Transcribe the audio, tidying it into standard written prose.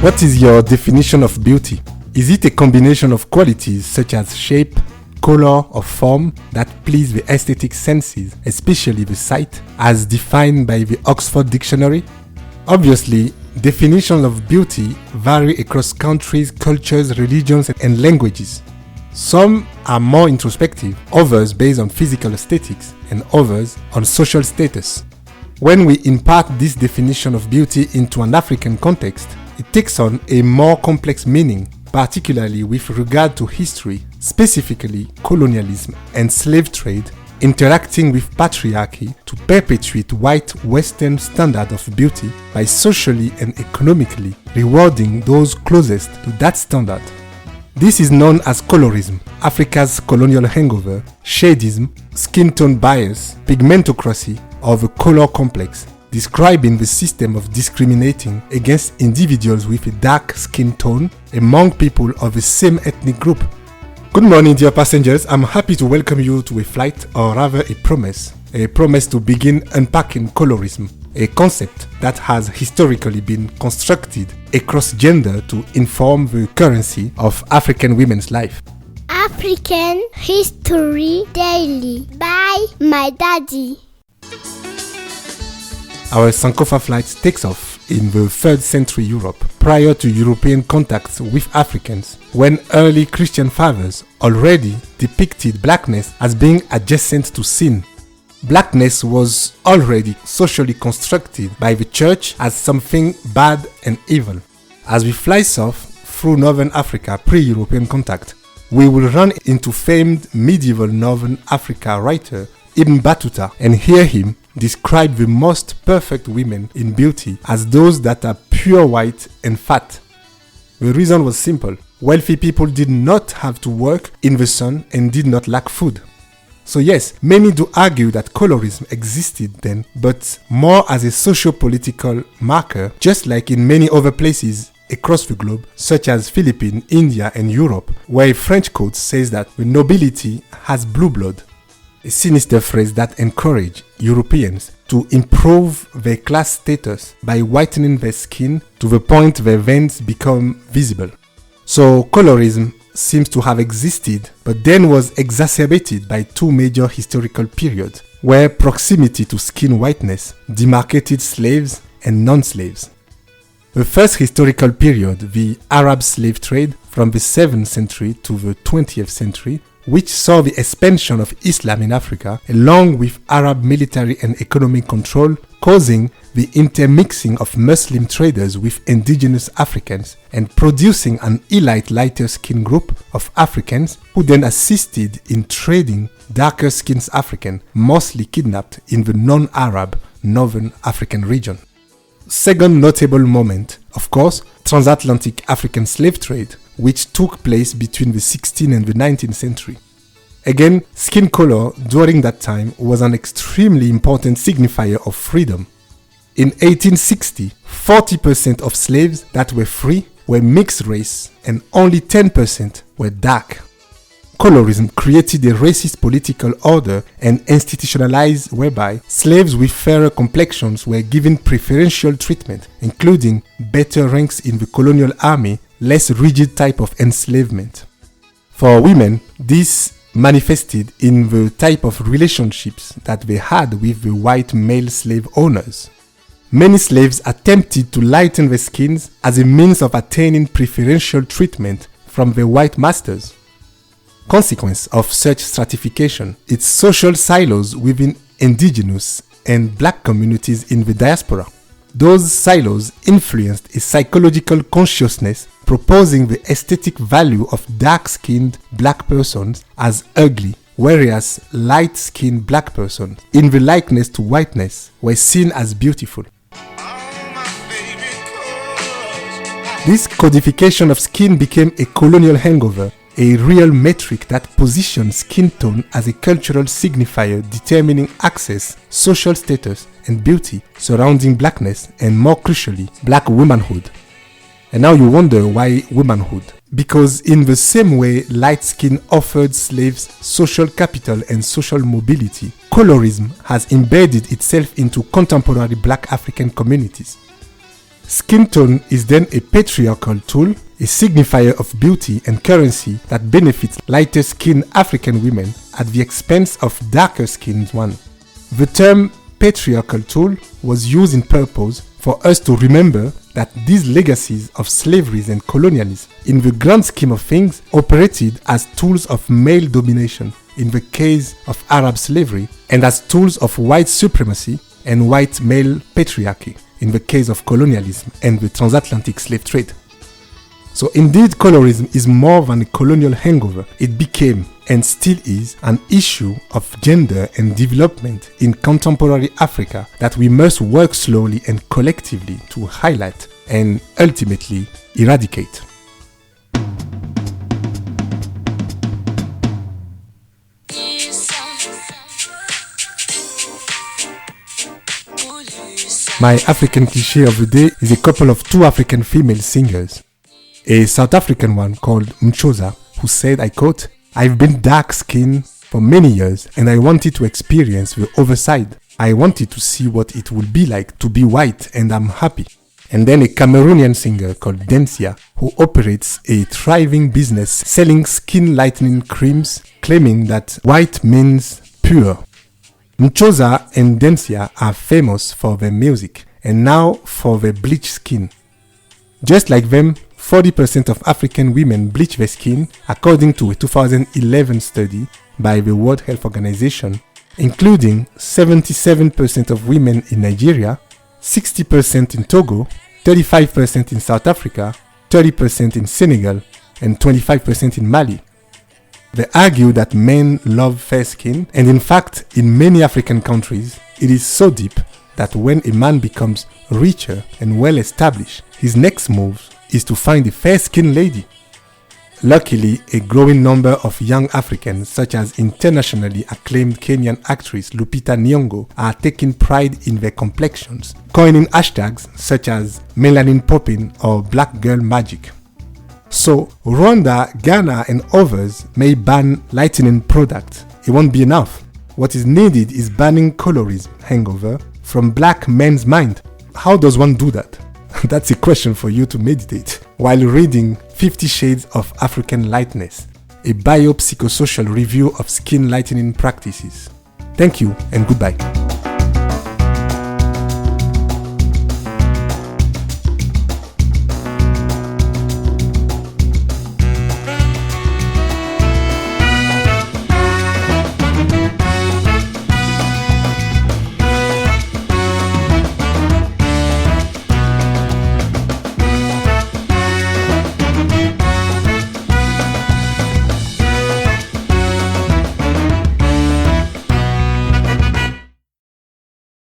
What is your definition of beauty? Is it a combination of qualities such as shape, color, or form that please the aesthetic senses, especially the sight, as defined by the Oxford Dictionary? Obviously, definitions of beauty vary across countries, cultures, religions, and languages. Some are more introspective, others based on physical aesthetics, and others on social status. When we impart this definition of beauty into an African context, it takes on a more complex meaning, particularly with regard to history, specifically colonialism and slave trade, interacting with patriarchy to perpetuate white Western standard of beauty by socially and economically rewarding those closest to that standard. This is known as colorism, Africa's colonial hangover, shadism, skin tone bias, pigmentocracy, or the color complex, describing the system of discriminating against individuals with a dark skin tone among people of the same ethnic group. Good morning, dear passengers. I'm happy to welcome you to a flight, or rather a promise to begin unpacking colorism, a concept that has historically been constructed across gender to inform the currency of African women's life. African History Daily by my daddy. Our Sankofa flight takes off in the 3rd century Europe, prior to European contacts with Africans, when early Christian fathers already depicted blackness as being adjacent to sin. Blackness was already socially constructed by the church as something bad and evil. As we fly south through northern Africa pre-European contact, we will run into famed medieval northern Africa writer Ibn Battuta and hear him describe the most perfect women in beauty as those that are pure white and fat. The reason was simple. Wealthy people did not have to work in the sun and did not lack food. So yes, many do argue that colorism existed then, but more as a socio-political marker, just like in many other places across the globe, such as Philippines, India, and Europe, where a French quote says that the nobility has blue blood. A sinister phrase that encouraged Europeans to improve their class status by whitening their skin to the point their veins become visible. So colorism seems to have existed, but then was exacerbated by two major historical periods, where proximity to skin whiteness demarcated slaves and non-slaves. The first historical period, the Arab slave trade from the 7th century to the 20th century, which saw the expansion of Islam in Africa, along with Arab military and economic control, causing the intermixing of Muslim traders with indigenous Africans and producing an elite lighter skinned group of Africans who then assisted in trading darker skinned Africans, mostly kidnapped in the non-Arab Northern African region. Second notable moment, of course, transatlantic African slave trade, which took place between the 16th and the 19th century. Again, skin color during that time was an extremely important signifier of freedom. In 1860, 40% of slaves that were free were mixed race and only 10% were dark. Colorism created a racist political order and institutionalized whereby slaves with fairer complexions were given preferential treatment, including better ranks in the colonial army, less rigid type of enslavement. For women, this manifested in the type of relationships that they had with the white male slave owners. Many slaves attempted to lighten their skins as a means of attaining preferential treatment from their white masters. Consequence of such stratification, its social silos within indigenous and black communities in the diaspora. Those silos influenced a psychological consciousness proposing the aesthetic value of dark-skinned black persons as ugly, whereas light-skinned black persons, in the likeness to whiteness, were seen as beautiful. This codification of skin became a colonial hangover, a real metric that positions skin tone as a cultural signifier determining access, social status, and beauty surrounding blackness and, more crucially, black womanhood. And now you wonder why womanhood? Because in the same way light skin offered slaves social capital and social mobility, colorism has embedded itself into contemporary black African communities. Skin tone is then a patriarchal tool, a signifier of beauty and currency that benefits lighter-skinned African women at the expense of darker-skinned ones. The term patriarchal tool was used in purpose for us to remember that these legacies of slavery and colonialism, in the grand scheme of things, operated as tools of male domination in the case of Arab slavery, and as tools of white supremacy and white male patriarchy in the case of colonialism and the transatlantic slave trade. So indeed, colorism is more than a colonial hangover. It became, and still is, an issue of gender and development in contemporary Africa that we must work slowly and collectively to highlight and ultimately eradicate. My African cliché of the day is a couple of two African female singers. A South African one called Mchoza, who said, I quote, "I've been dark-skinned for many years and I wanted to experience the other side. I wanted to see what it would be like to be white and I'm happy." And then a Cameroonian singer called Densia, who operates a thriving business selling skin lightening creams, claiming that white means pure. Mchoza and Densia are famous for their music and now for their bleached skin. Just like them, 40% of African women bleach their skin, according to a 2011 study by the World Health Organization, including 77% of women in Nigeria, 60% in Togo, 35% in South Africa, 30% in Senegal, and 25% in Mali. They argue that men love fair skin, and in fact, in many African countries, it is so deep that when a man becomes richer and well established, his next move is to find a fair-skinned lady. Luckily, a growing number of young Africans, such as internationally acclaimed Kenyan actress Lupita Nyong'o, are taking pride in their complexions, coining hashtags such as melanin popping or black girl magic. So, Rwanda, Ghana and others may ban lightening products. It won't be enough. What is needed is banning colorism, hangover, from black men's mind. How does one do that? That's a question for you to meditate while reading 50 Shades of African Lightness, a biopsychosocial review of skin lightening practices. Thank you and goodbye.